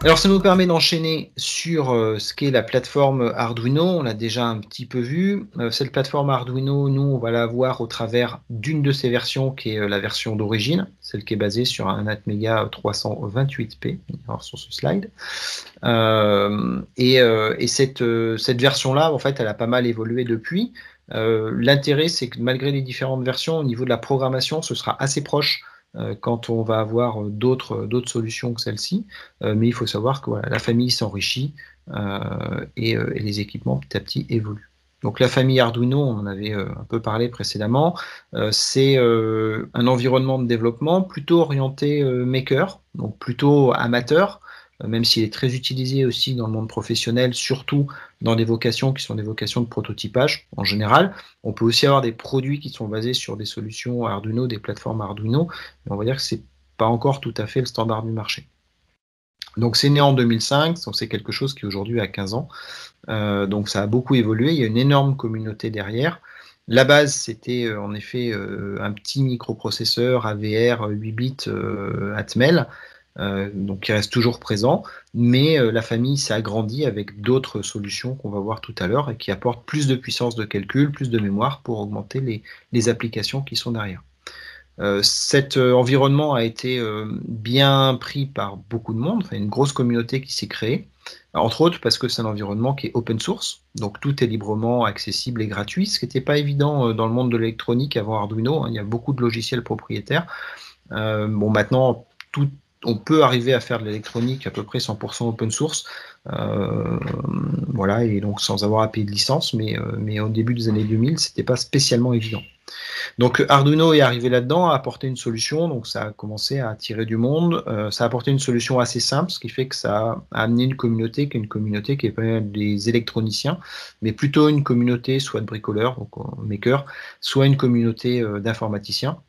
Alors, ça nous permet d'enchaîner sur ce qu'est la plateforme Arduino. On l'a déjà un petit peu vu. Cette plateforme Arduino, nous, on va la voir au travers d'une de ses versions, qui est la version d'origine, celle qui est basée sur un Atmega 328p, alors sur ce slide. Et cette version-là, en fait, elle a pas mal évolué depuis. L'intérêt, c'est que malgré les différentes versions, au niveau de la programmation, ce sera assez proche quand on va avoir d'autres solutions que celle-ci. Mais il faut savoir que voilà, la famille s'enrichit et les équipements petit à petit évoluent. Donc la famille Arduino, on en avait un peu parlé précédemment, c'est un environnement de développement plutôt orienté maker, donc plutôt amateur, même s'il est très utilisé aussi dans le monde professionnel, surtout dans des vocations qui sont des vocations de prototypage en général. On peut aussi avoir des produits qui sont basés sur des solutions Arduino, des plateformes Arduino, mais on va dire que c'est pas encore tout à fait le standard du marché. Donc c'est né en 2005, donc c'est quelque chose qui aujourd'hui a 15 ans. Donc ça a beaucoup évolué, il y a une énorme communauté derrière. La base, c'était en effet un petit microprocesseur AVR 8 bits Atmel, donc qui reste toujours présent, mais la famille s'est agrandie avec d'autres solutions qu'on va voir tout à l'heure et qui apportent plus de puissance de calcul, plus de mémoire pour augmenter les applications qui sont derrière. Cet environnement a été bien pris par beaucoup de monde, enfin, une grosse communauté qui s'est créée, entre autres parce que c'est un environnement qui est open source, donc tout est librement accessible et gratuit, ce qui n'était pas évident dans le monde de l'électronique avant Arduino, hein, il y a beaucoup de logiciels propriétaires. Bon, maintenant, tout, on peut arriver à faire de l'électronique à peu près 100% open source, euh, voilà, et donc sans avoir à payer de licence, mais au début des années 2000, c'était pas spécialement évident. Donc Arduino est arrivé là-dedans, a apporté une solution, donc ça a commencé à attirer du monde. Ça a apporté une solution assez simple, ce qui fait que ça a amené une communauté qui est pas des électroniciens, mais plutôt une communauté soit de bricoleurs, donc makers, soit une communauté d'informaticiens.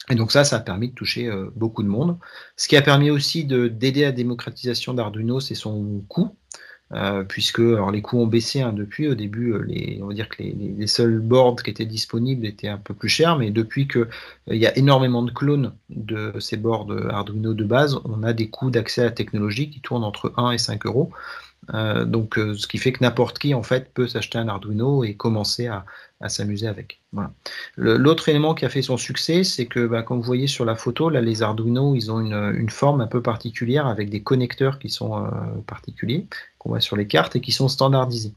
Et donc ça a permis de toucher beaucoup de monde. Ce qui a permis aussi d'aider à la démocratisation d'Arduino, c'est son coût. Puisque alors les coûts ont baissé hein, depuis. Au début, on va dire que les seuls boards qui étaient disponibles étaient un peu plus chers, mais depuis que il y a énormément de clones de ces boards Arduino de base, on a des coûts d'accès à la technologie qui tournent entre 1 et 5 euros. Donc, ce qui fait que n'importe qui en fait peut s'acheter un Arduino et commencer à s'amuser avec. Voilà. L'autre élément qui a fait son succès, c'est que, bah, comme vous voyez sur la photo, là, les Arduino, ils ont une forme un peu particulière avec des connecteurs qui sont particuliers, qu'on voit sur les cartes et qui sont standardisés.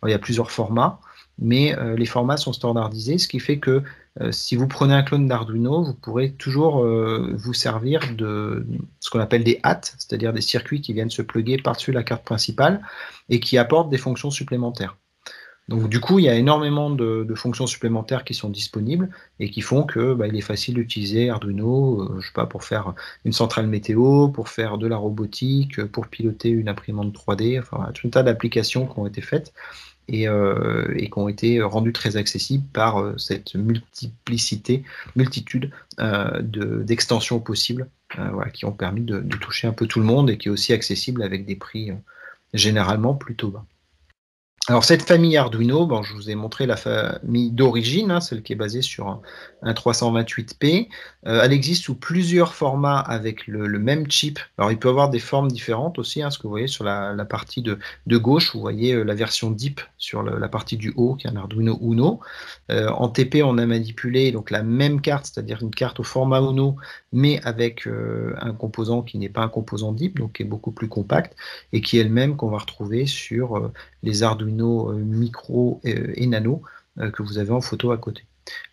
Alors, il y a plusieurs formats, mais les formats sont standardisés, ce qui fait que si vous prenez un clone d'Arduino, vous pourrez toujours vous servir de ce qu'on appelle des hats, c'est-à-dire des circuits qui viennent se plugger par-dessus la carte principale et qui apportent des fonctions supplémentaires. Donc du coup, il y a énormément de fonctions supplémentaires qui sont disponibles et qui font que bah, il est facile d'utiliser Arduino, je sais pas, pour faire une centrale météo, pour faire de la robotique, pour piloter une imprimante 3D, enfin tout un tas d'applications qui ont été faites et qui ont été rendues très accessibles par cette multitude d'extensions possibles, voilà, qui ont permis de toucher un peu tout le monde et qui est aussi accessible avec des prix généralement plutôt bas. Alors cette famille Arduino, bon, je vous ai montré la famille d'origine, hein, celle qui est basée sur un 328p. Elle existe sous plusieurs formats avec le même chip. Alors il peut y avoir des formes différentes aussi, hein, ce que vous voyez sur la partie de gauche, vous voyez la version DIP sur la partie du haut, qui est un Arduino Uno. En TP, on a manipulé donc la même carte, c'est-à-dire une carte au format Uno, mais avec un composant qui n'est pas un composant DIP, donc qui est beaucoup plus compact, et qui est le même qu'on va retrouver sur les Arduino micro et nano que vous avez en photo à côté.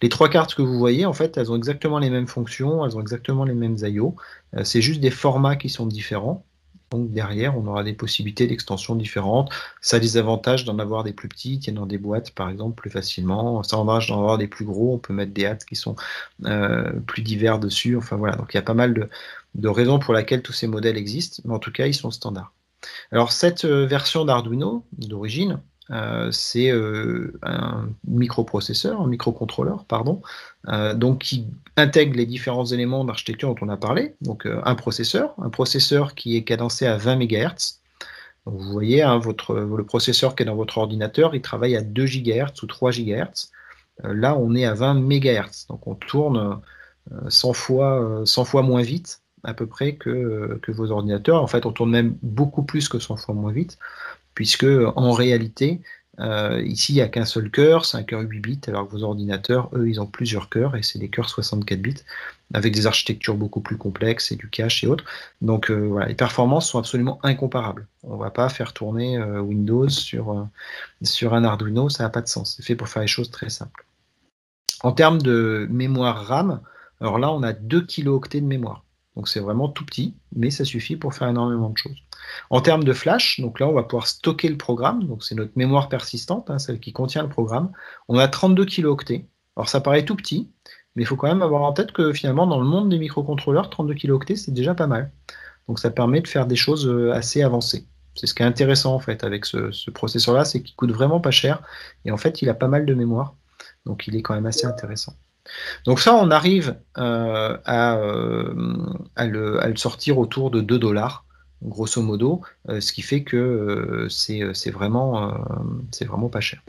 Les trois cartes que vous voyez, en fait, elles ont exactement les mêmes fonctions, elles ont exactement les mêmes I/O. C'est juste des formats qui sont différents. Donc derrière, on aura des possibilités d'extension différentes. Ça a des avantages d'en avoir des plus petits, qui tiennent dans des boîtes, par exemple, plus facilement. Ça a avantage d'en avoir des plus gros. On peut mettre des hâtes qui sont plus divers dessus. Enfin voilà, donc il y a pas mal de raisons pour lesquelles tous ces modèles existent, mais en tout cas, ils sont standards. Alors cette version d'Arduino d'origine, c'est un microprocesseur, un microcontrôleur, pardon, donc qui intègre les différents éléments d'architecture dont on a parlé. Donc un processeur qui est cadencé à 20 MHz. Donc, vous voyez, hein, le processeur qui est dans votre ordinateur, il travaille à 2 GHz ou 3 GHz. Là, on est à 20 MHz. Donc on tourne 100 fois moins vite à peu près que vos ordinateurs. En fait, on tourne même beaucoup plus que 100 fois moins vite, puisque en réalité, ici, il n'y a qu'un seul cœur, c'est un cœur 8 bits, alors que vos ordinateurs, eux, ils ont plusieurs cœurs, et c'est des cœurs 64 bits, avec des architectures beaucoup plus complexes, et du cache et autres. Donc voilà, les performances sont absolument incomparables. On ne va pas faire tourner Windows sur un Arduino, ça n'a pas de sens. C'est fait pour faire les choses très simples. En termes de mémoire RAM, alors là, on a 2 kilooctets de mémoire. Donc c'est vraiment tout petit, mais ça suffit pour faire énormément de choses. En termes de flash, donc là, on va pouvoir stocker le programme. Donc c'est notre mémoire persistante, hein, celle qui contient le programme. On a 32 kilooctets. Alors ça paraît tout petit, mais il faut quand même avoir en tête que finalement, dans le monde des microcontrôleurs, 32 kilooctets, c'est déjà pas mal. Donc ça permet de faire des choses assez avancées. C'est ce qui est intéressant en fait avec ce processeur-là, c'est qu'il coûte vraiment pas cher et en fait il a pas mal de mémoire, donc il est quand même assez intéressant. Donc ça, on arrive à le sortir autour de 2 $, grosso modo, ce qui fait que c'est vraiment pas cher.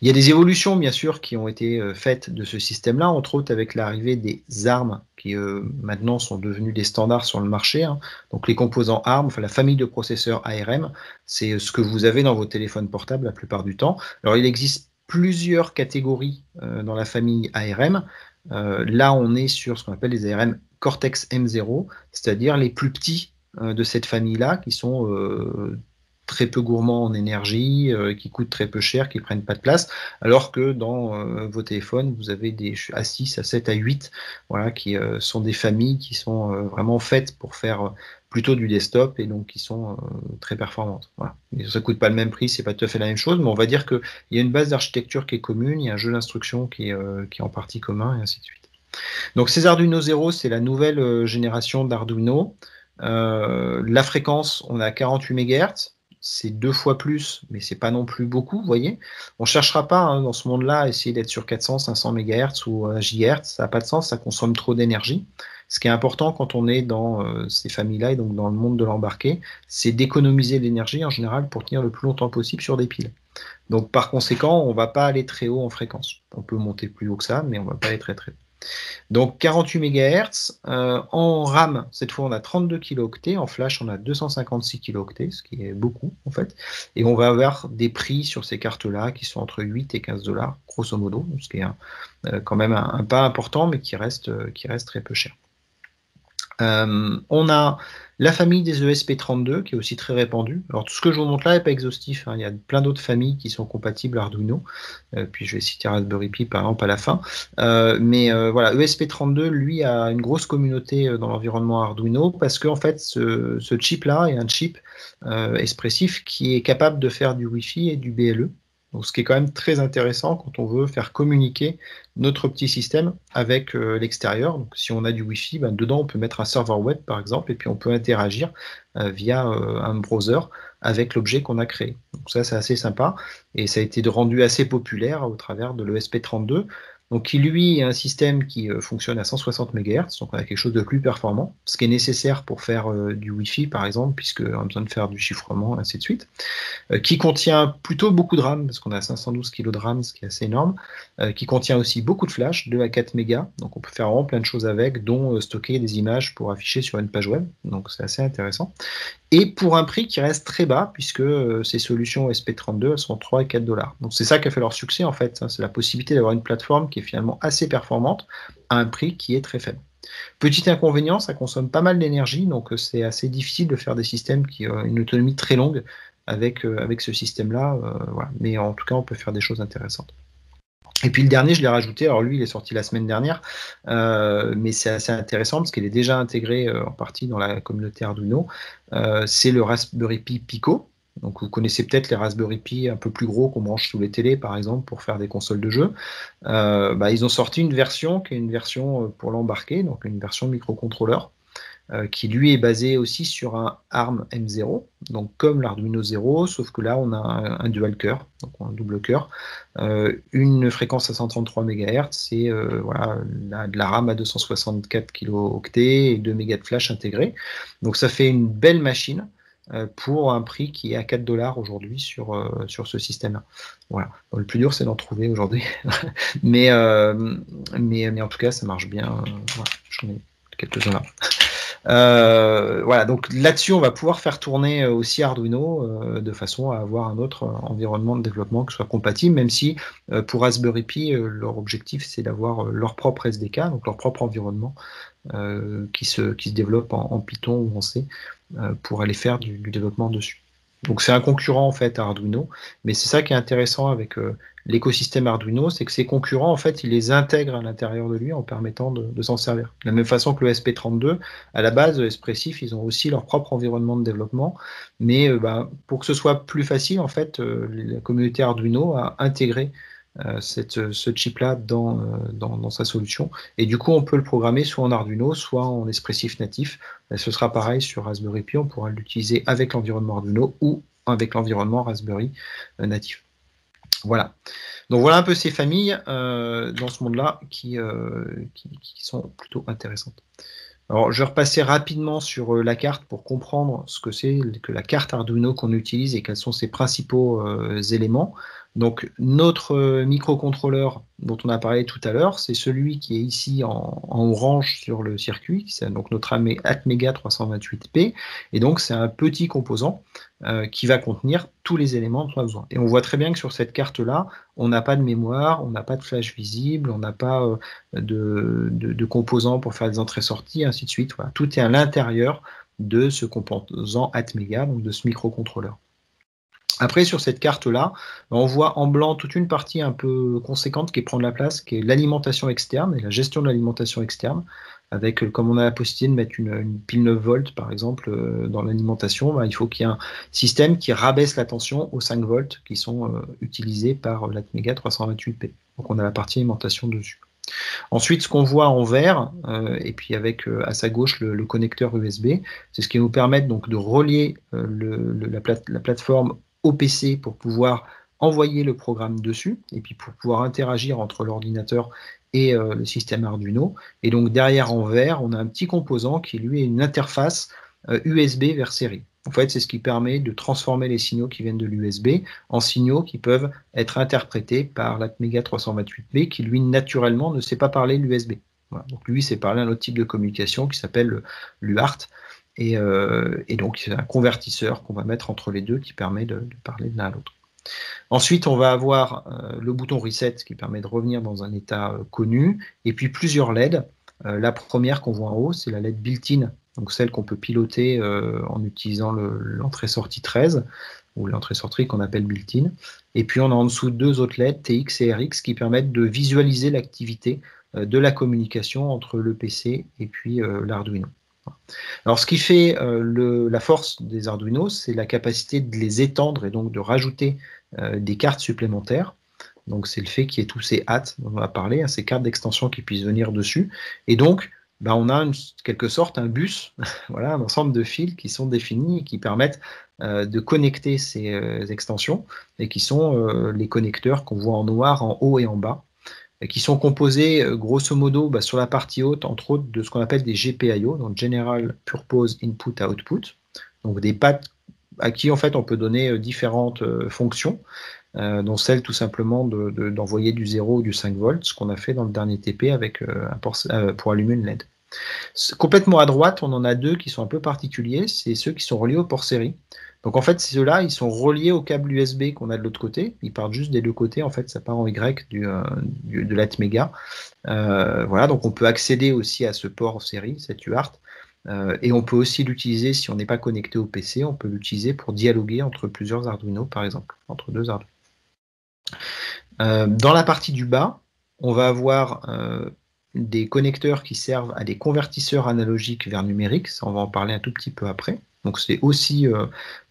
Il y a des évolutions, bien sûr, qui ont été faites de ce système-là, entre autres avec l'arrivée des ARM, qui maintenant sont devenus des standards sur le marché. Hein. Donc les composants ARM, enfin la famille de processeurs ARM, c'est ce que vous avez dans vos téléphones portables la plupart du temps. Alors il existe plusieurs catégories dans la famille ARM. Là, on est sur ce qu'on appelle les ARM Cortex M0, c'est-à-dire les plus petits de cette famille-là, qui sont très peu gourmands en énergie, qui coûtent très peu cher, qui ne prennent pas de place, alors que dans vos téléphones, vous avez des A6, A7, A8, voilà, qui sont des familles qui sont vraiment faites pour faire plutôt du desktop et donc qui sont très performantes. Voilà. Et ça ne coûte pas le même prix, c'est pas tout à fait la même chose, mais on va dire qu'il y a une base d'architecture qui est commune, il y a un jeu d'instruction qui est en partie commun, et ainsi de suite. Donc ces Arduino Zero, c'est la nouvelle génération d'Arduino. La fréquence, on a 48 MHz, c'est 2 fois plus, mais c'est pas non plus beaucoup, vous voyez. On cherchera pas hein, dans ce monde-là à essayer d'être sur 400, 500 MHz ou GHz, ça n'a pas de sens, ça consomme trop d'énergie. Ce qui est important quand on est dans ces familles-là et donc dans le monde de l'embarqué, c'est d'économiser l'énergie en général pour tenir le plus longtemps possible sur des piles. Donc par conséquent, on ne va pas aller très haut en fréquence. On peut monter plus haut que ça, mais on ne va pas aller très très haut. Donc 48 MHz, en RAM, cette fois on a 32 kilooctets, en flash on a 256 kilooctets, ce qui est beaucoup en fait, et on va avoir des prix sur ces cartes-là qui sont entre 8 et 15 $, grosso modo, ce qui est quand même un pas important, mais qui reste très peu cher. On a la famille des ESP32 qui est aussi très répandue. Alors tout ce que je vous montre là n'est pas exhaustif, hein. Il y a plein d'autres familles qui sont compatibles Arduino. Puis je vais citer Raspberry Pi par exemple à la fin. Mais voilà, ESP32 lui a une grosse communauté dans l'environnement Arduino parce qu'en fait ce chip là est un chip expressif qui est capable de faire du Wi-Fi et du BLE. Donc, ce qui est quand même très intéressant quand on veut faire communiquer notre petit système avec l'extérieur. Donc, si on a du Wi-Fi, ben, dedans, on peut mettre un serveur web, par exemple, et puis on peut interagir via un browser avec l'objet qu'on a créé. Donc, ça, c'est assez sympa. Et ça a été rendu assez populaire au travers de l'ESP32. Donc, qui lui est un système qui fonctionne à 160 MHz, donc on a quelque chose de plus performant, ce qui est nécessaire pour faire du Wi-Fi, par exemple, puisqu'on a besoin de faire du chiffrement, ainsi de suite. Qui contient plutôt beaucoup de RAM, parce qu'on a 512 kg de RAM, ce qui est assez énorme, qui contient aussi beaucoup de flash, 2 à 4 mégas, donc on peut faire vraiment plein de choses avec, dont stocker des images pour afficher sur une page web, donc c'est assez intéressant. Et pour un prix qui reste très bas, puisque ces solutions SP32, elles sont 3 et 4 $. Donc c'est ça qui a fait leur succès en fait, hein, c'est la possibilité d'avoir une plateforme qui est finalement assez performante à un prix qui est très faible. Petit inconvénient, ça consomme pas mal d'énergie, donc c'est assez difficile de faire des systèmes qui ont une autonomie très longue avec ce système-là. Voilà. Mais en tout cas, on peut faire des choses intéressantes. Et puis le dernier, je l'ai rajouté, alors lui, il est sorti la semaine dernière, mais c'est assez intéressant parce qu'il est déjà intégré en partie dans la communauté Arduino. C'est le Raspberry Pi Pico. Donc vous connaissez peut-être les Raspberry Pi un peu plus gros qu'on branche sous les télés, par exemple, pour faire des consoles de jeux. Ils ont sorti une version qui est une version pour l'embarquer, donc une version microcontrôleur. Qui lui est basé aussi sur un ARM M0, donc comme l'Arduino Zero, sauf que là on a un dual cœur, donc un double cœur, une fréquence à 133 MHz, et voilà, de la RAM à 264 kilooctets et 2 mégas de flash intégrés. Donc ça fait une belle machine pour un prix qui est à 4 $ aujourd'hui sur ce système-là. Voilà. Donc, le plus dur c'est d'en trouver aujourd'hui, mais en tout cas ça marche bien. Voilà. quelques-uns là. Voilà, donc là-dessus, on va pouvoir faire tourner aussi Arduino de façon à avoir un autre environnement de développement qui soit compatible, même si pour Raspberry Pi, leur objectif, c'est d'avoir leur propre SDK, donc leur propre environnement qui se développe en Python ou en C pour aller faire du développement dessus. Donc c'est un concurrent en fait à Arduino, mais c'est ça qui est intéressant avec l'écosystème Arduino, c'est que ses concurrents en fait ils les intègrent à l'intérieur de lui en permettant de s'en servir. De la même façon que le SP32, à la base Espressif ils ont aussi leur propre environnement de développement, mais pour que ce soit plus facile en fait la communauté Arduino a intégré ce chip-là dans sa solution. Et du coup, on peut le programmer soit en Arduino, soit en Espressif natif. Et ce sera pareil sur Raspberry Pi, on pourra l'utiliser avec l'environnement Arduino ou avec l'environnement Raspberry natif. Voilà. Donc voilà un peu ces familles dans ce monde-là qui sont plutôt intéressantes. Alors, je vais repasser rapidement sur la carte pour comprendre ce que c'est que la carte Arduino qu'on utilise et quels sont ses principaux éléments. Donc, notre microcontrôleur dont on a parlé tout à l'heure, c'est celui qui est ici en orange sur le circuit, c'est donc notre Atmega 328P, et donc c'est un petit composant qui va contenir tous les éléments dont on a besoin. Et on voit très bien que sur cette carte-là, on n'a pas de mémoire, on n'a pas de flash visible, on n'a pas de composants pour faire des entrées-sorties, ainsi de suite. Voilà. Tout est à l'intérieur de ce composant Atmega, donc de ce microcontrôleur. Après, sur cette carte-là, on voit en blanc toute une partie un peu conséquente qui prend de la place, qui est l'alimentation externe et la gestion de l'alimentation externe, avec, comme on a la possibilité de mettre une pile 9 volts, par exemple, dans l'alimentation, il faut qu'il y ait un système qui rabaisse la tension aux 5 volts qui sont utilisés par l'Atmega 328P. Donc on a la partie alimentation dessus. Ensuite, ce qu'on voit en vert, et puis avec à sa gauche le connecteur USB, c'est ce qui va nous permettre donc de relier la plateforme au PC pour pouvoir envoyer le programme dessus, et puis pour pouvoir interagir entre l'ordinateur et le système Arduino. Et donc derrière en vert, on a un petit composant qui lui est une interface USB vers série. En fait, c'est ce qui permet de transformer les signaux qui viennent de l'USB en signaux qui peuvent être interprétés par l'Atmega 328B qui, lui, naturellement, ne sait pas parler l'USB. Voilà. Donc, lui, c'est parler un autre type de communication qui s'appelle l'UART. Et donc, c'est un convertisseur qu'on va mettre entre les deux qui permet de parler de l'un à l'autre. Ensuite, on va avoir le bouton Reset qui permet de revenir dans un état connu. Et puis, plusieurs LED. La première qu'on voit en haut, c'est la LED built-in, donc celle qu'on peut piloter en utilisant l'entrée-sortie 13, ou l'entrée-sortie qu'on appelle built-in. Et puis on a en dessous deux autres LED, TX et RX, qui permettent de visualiser l'activité de la communication entre le PC et puis l'Arduino. Alors ce qui fait la force des Arduino, c'est la capacité de les étendre et donc de rajouter des cartes supplémentaires. Donc c'est le fait qu'il y ait tous ces hâtes dont on va parler, ces cartes d'extension qui puissent venir dessus. Et donc, on a en quelque sorte un bus, voilà, un ensemble de fils qui sont définis et qui permettent de connecter ces extensions et qui sont les connecteurs qu'on voit en noir en haut et en bas, et qui sont composés grosso modo sur la partie haute, entre autres, de ce qu'on appelle des GPIO, donc General Purpose Input Output, donc des pattes à qui en fait on peut donner différentes fonctions. Dont celle tout simplement d'envoyer du 0 ou du 5 volts, ce qu'on a fait dans le dernier TP avec pour allumer une LED. Complètement à droite, on en a deux qui sont un peu particuliers, c'est ceux qui sont reliés au port série. Donc en fait, ceux-là, ils sont reliés au câble USB qu'on a de l'autre côté, ils partent juste des deux côtés, en fait, ça part en Y de l'Atmega. Voilà, donc on peut accéder aussi à ce port série, cette UART, et on peut aussi l'utiliser si on n'est pas connecté au PC, on peut l'utiliser pour dialoguer entre plusieurs Arduino, par exemple, entre deux Arduino. Dans la partie du bas, on va avoir des connecteurs qui servent à des convertisseurs analogiques vers numériques, ça on va en parler un tout petit peu après. Donc c'est aussi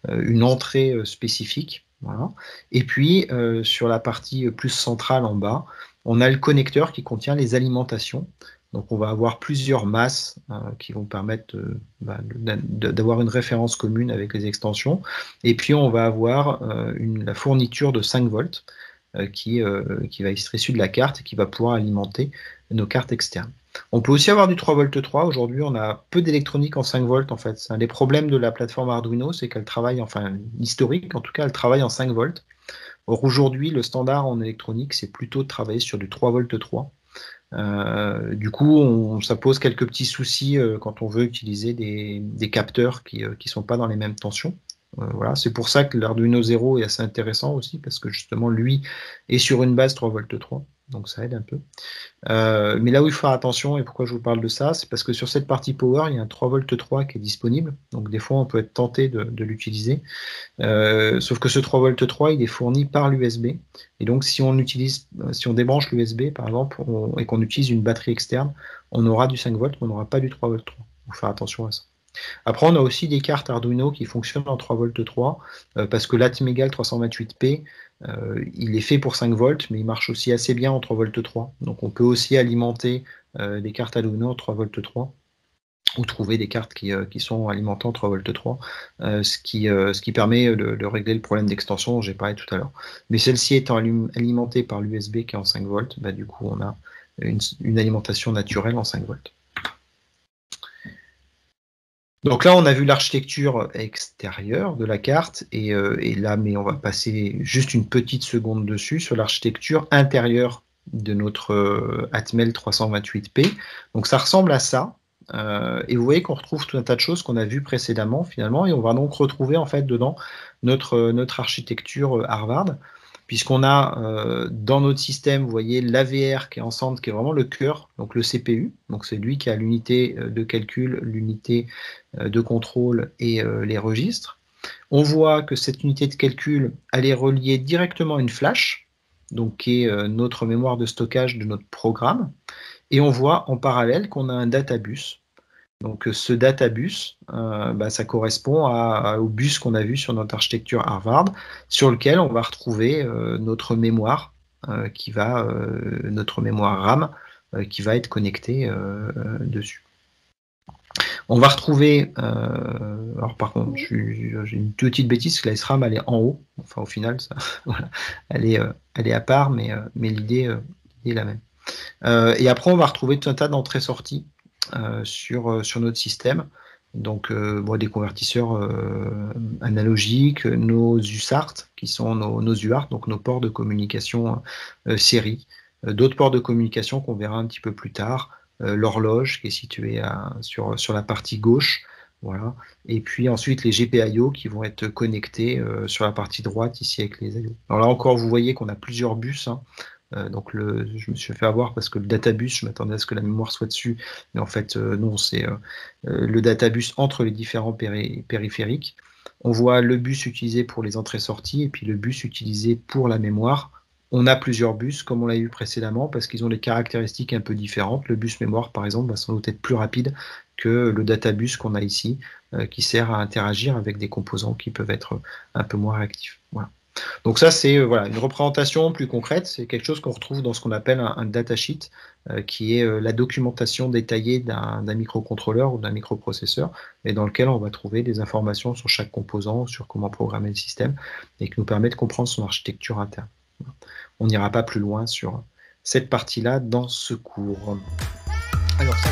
une entrée spécifique. Voilà. Et puis sur la partie plus centrale en bas, on a le connecteur qui contient les alimentations. Donc on va avoir plusieurs masses qui vont permettre d'avoir une référence commune avec les extensions. Et puis on va avoir la fourniture de 5 volts qui va être issue de la carte et qui va pouvoir alimenter nos cartes externes. On peut aussi avoir du 3 volts 3. Aujourd'hui, on a peu d'électronique en 5 volts en fait. C'est un des problèmes de la plateforme Arduino, c'est qu'elle travaille, enfin historique en tout cas, elle travaille en 5 volts. Or aujourd'hui, le standard en électronique, c'est plutôt de travailler sur du 3 volts 3. Du coup, ça pose quelques petits soucis quand on veut utiliser des capteurs qui ne sont pas dans les mêmes tensions. Voilà, c'est pour ça que l'Arduino Zero est assez intéressant aussi, parce que justement, lui est sur une base 3,3 V, donc ça aide un peu. Mais là où il faut faire attention, et pourquoi je vous parle de ça, c'est parce que sur cette partie power, il y a un 3,3 V qui est disponible, donc des fois on peut être tenté de l'utiliser. Sauf que ce 3,3 V, il est fourni par l'USB, et donc si on débranche l'USB par exemple, et qu'on utilise une batterie externe, on aura du 5 volts, mais on n'aura pas du 3,3 V. Il faut faire attention à ça. Après, on a aussi des cartes Arduino qui fonctionnent en 3,3 V, parce que l'Atmega 328P, il est fait pour 5 volts, mais il marche aussi assez bien en 3,3 V. Donc on peut aussi alimenter des cartes Arduino en 3,3 V, ou trouver des cartes qui sont alimentées en 3,3 V, ce qui permet de régler le problème d'extension dont j'ai parlé tout à l'heure. Mais celle-ci étant alimentée par l'USB qui est en 5 volts, bah, du coup on a une alimentation naturelle en 5 volts. Donc là, on a vu l'architecture extérieure de la carte, et là, mais on va passer juste une petite seconde dessus, sur l'architecture intérieure de notre Atmel 328P. Donc ça ressemble à ça, et vous voyez qu'on retrouve tout un tas de choses qu'on a vues précédemment, finalement, et on va donc retrouver en fait dedans notre architecture Harvard, puisqu'on a dans notre système, vous voyez, l'AVR qui est en centre, qui est vraiment le cœur, donc le CPU, donc c'est lui qui a l'unité de calcul, l'unité de contrôle et les registres. On voit que cette unité de calcul, elle est reliée directement à une flash, donc qui est notre mémoire de stockage de notre programme, et on voit en parallèle qu'on a un databus. Donc ce databus, ça correspond au bus qu'on a vu sur notre architecture Harvard, sur lequel on va retrouver notre mémoire, notre mémoire RAM, qui va être connectée dessus. On va retrouver, alors par contre, j'ai une petite bêtise, que la SRAM elle est en haut, enfin au final, ça, voilà, elle est à part, mais l'idée est la même. Et après, on va retrouver tout un tas d'entrées-sorties sur notre système. Donc, des convertisseurs analogiques, nos USART, qui sont nos UART, donc nos ports de communication série, d'autres ports de communication qu'on verra un petit peu plus tard, l'horloge qui est située sur la partie gauche, voilà. Et puis ensuite les GPIO qui vont être connectés sur la partie droite ici avec les IO. Alors là encore, vous voyez qu'on a plusieurs bus, hein. Donc je me suis fait avoir parce que le databus, je m'attendais à ce que la mémoire soit dessus, mais en fait non, c'est le databus entre les différents périphériques. On voit le bus utilisé pour les entrées-sorties et puis le bus utilisé pour la mémoire. On a plusieurs bus, comme on l'a vu précédemment, parce qu'ils ont des caractéristiques un peu différentes. Le bus mémoire, par exemple, va sans doute être plus rapide que le databus qu'on a ici, qui sert à interagir avec des composants qui peuvent être un peu moins réactifs. Voilà. Donc ça, c'est une représentation plus concrète. C'est quelque chose qu'on retrouve dans ce qu'on appelle un datasheet, qui est la documentation détaillée d'un microcontrôleur ou d'un microprocesseur, et dans lequel on va trouver des informations sur chaque composant, sur comment programmer le système, et qui nous permet de comprendre son architecture interne. On n'ira pas plus loin sur cette partie-là dans ce cours. Alors ça